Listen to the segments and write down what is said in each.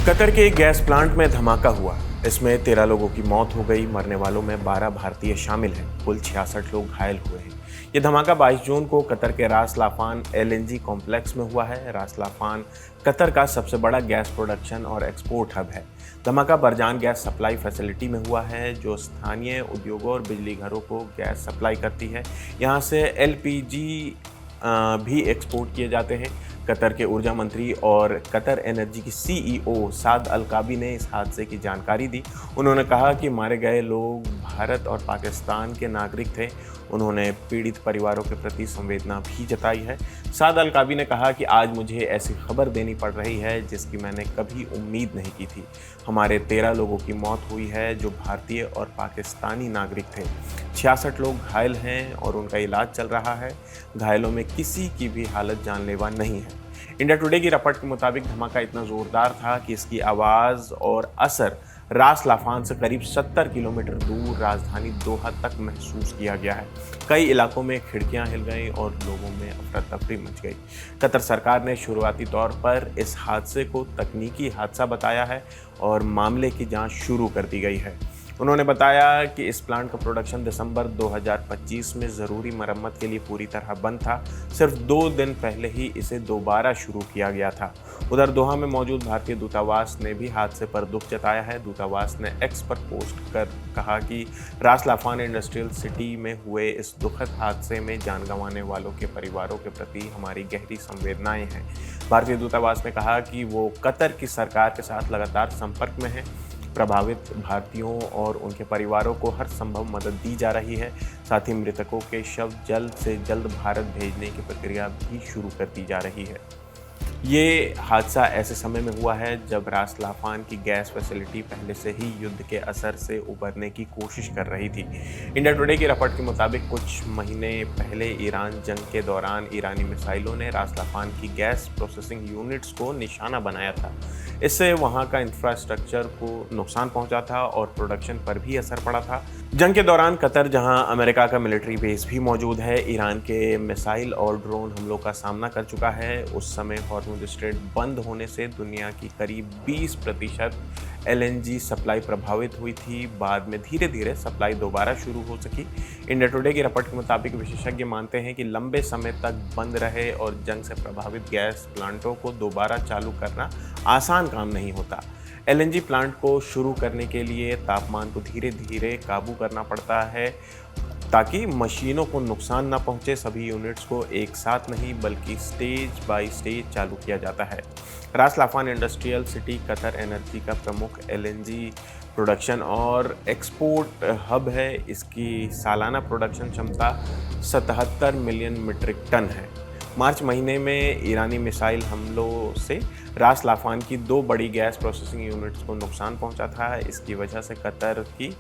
Qatar के एक gas plant में धमाका हुआ। इसमें 13 लोगों की मौत हो गई। मरने वालों में 12 भारतीय शामिल हैं। कुल 66 लोग घायल हुए हैं। ये धमाका 22 जून को कतर के रास लाफान एलएनजी कॉम्प्लेक्स में हुआ है। रास लाफान कतर का सबसे बड़ा गैस प्रोडक्शन और एक्सपोर्ट हब है। धमाका बरजान गैस सप्लाई फैसिलिटी में हुआ है, जो स्थानीय उद्योगों और बिजली घरों को गैस सप्लाई करती है। यहाँ से एलपीजी भी एक्सपोर्ट किए जाते हैं। कतर के ऊर्जा मंत्री और कतर एनर्जी की सीईओ साद अलकाबी ने इस हादसे की जानकारी दी। उन्होंने कहा कि मारे गए लोग भारत और पाकिस्तान के नागरिक थे। उन्होंने पीड़ित परिवारों के प्रति संवेदना भी जताई है। साद अलकाबी ने कहा कि आज मुझे ऐसी खबर देनी पड़ रही है जिसकी मैंने कभी उम्मीद नहीं की थी। हमारे 13 लोगों की मौत हुई है जो भारतीय और पाकिस्तानी नागरिक थे। 66 लोग घायल हैं और उनका इलाज चल रहा है। घायलों में किसी की भी हालत जानलेवा नहीं है। इंडिया टुडे की रिपोर्ट के मुताबिक धमाका इतना जोरदार था कि इसकी आवाज़ और असर रास लाफान से करीब 70 किलोमीटर दूर राजधानी दोहा तक महसूस किया गया है। कई इलाकों में खिड़कियां हिल गईं और लोगों में अफरा तफरी मच गई। कतर सरकार ने शुरुआती तौर पर इस हादसे को तकनीकी हादसा बताया है और मामले की जांच शुरू कर दी गई है। उन्होंने बताया कि इस प्लांट का प्रोडक्शन दिसंबर 2025 में ज़रूरी मरम्मत के लिए पूरी तरह बंद था। सिर्फ 2 दिन पहले ही इसे दोबारा शुरू किया गया था। उधर दोहा में मौजूद भारतीय दूतावास ने भी हादसे पर दुख जताया है। दूतावास ने एक्स पर पोस्ट कर कहा कि रास लाफान इंडस्ट्रियल सिटी में हुए इस दुखद हादसे में जान गंवाने वालों के परिवारों के प्रति हमारी गहरी संवेदनाएं हैं। भारतीय दूतावास ने कहा कि वो कतर की सरकार के साथ लगातार संपर्क में है। प्रभावित भारतीयों और उनके परिवारों को हर संभव मदद दी जा रही है। साथ ही मृतकों के शव जल्द से जल्द भारत भेजने की प्रक्रिया भी शुरू कर दी जा रही है। ये हादसा ऐसे समय में हुआ है जब रास लाफान की गैस फैसिलिटी पहले से ही युद्ध के असर से उबरने की कोशिश कर रही थी। इंडिया टुडे की रिपोर्ट के मुताबिक कुछ महीने पहले ईरान जंग के दौरान ईरानी मिसाइलों ने रास लाफान की गैस प्रोसेसिंग यूनिट्स को निशाना बनाया था। इससे वहां का इंफ्रास्ट्रक्चर को नुकसान पहुंचा था और प्रोडक्शन पर भी असर पड़ा था। जंग के दौरान कतर, जहां अमेरिका का मिलिट्री बेस भी मौजूद है, ईरान के मिसाइल और ड्रोन हमलों का सामना कर चुका है। उस समय हॉर्मुज़ स्ट्रेट बंद होने से दुनिया की करीब 20% एलएनजी सप्लाई प्रभावित हुई थी। बाद में धीरे धीरे सप्लाई दोबारा शुरू हो सकी। इंडिया टुडे की रिपोर्ट के मुताबिक विशेषज्ञ मानते हैं कि लंबे समय तक बंद रहे और जंग से प्रभावित गैस प्लांटों को दोबारा चालू करना आसान काम नहीं होता। एलएनजी प्लांट को शुरू करने के लिए तापमान को धीरे धीरे काबू करना पड़ता है ताकि मशीनों को नुकसान न पहुंचे। सभी यूनिट्स को एक साथ नहीं बल्कि स्टेज बाय स्टेज चालू किया जाता है। रास लाफान इंडस्ट्रियल सिटी कतर एनर्जी का प्रमुख एलएनजी प्रोडक्शन और एक्सपोर्ट हब है। इसकी सालाना प्रोडक्शन क्षमता 77 मिलियन मीट्रिक टन है। मार्च महीने में ईरानी मिसाइल हमलों से रास लाफान की 2 बड़ी गैस प्रोसेसिंग यूनिट्स को नुकसान पहुंचा था। इसकी वजह से कतर की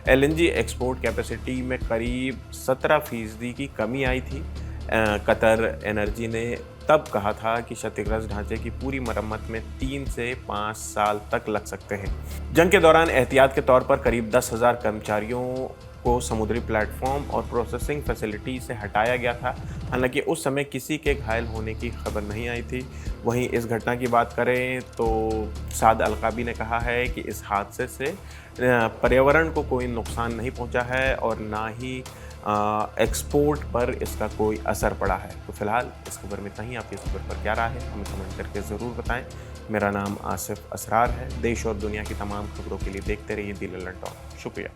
एलएनजी एक्सपोर्ट कैपेसिटी में करीब 17% की कमी आई थी। कतर एनर्जी ने तब कहा था कि क्षतिग्रस्त ढांचे की पूरी मरम्मत में 3 से 5 साल तक लग सकते हैं। जंग के दौरान एहतियात के तौर पर करीब 10,000 कर्मचारियों को समुद्री प्लेटफॉर्म और प्रोसेसिंग फैसिलिटी से हटाया गया था। हालांकि उस समय किसी के घायल होने की खबर नहीं आई थी। वहीं इस घटना की बात करें तो साद अलकाबी ने कहा है कि इस हादसे से पर्यावरण को कोई नुकसान नहीं पहुंचा है और ना ही एक्सपोर्ट पर इसका कोई असर पड़ा है। तो फिलहाल इस खबर में इतना ही। आपकी इस खबर पर क्या राय है हमें कमेंट करके ज़रूर बताएं। मेरा नाम आसिफ असरार है। देश और दुनिया की तमाम खबरों के लिए देखते रहिए दी लल्लन टॉक। शुक्रिया।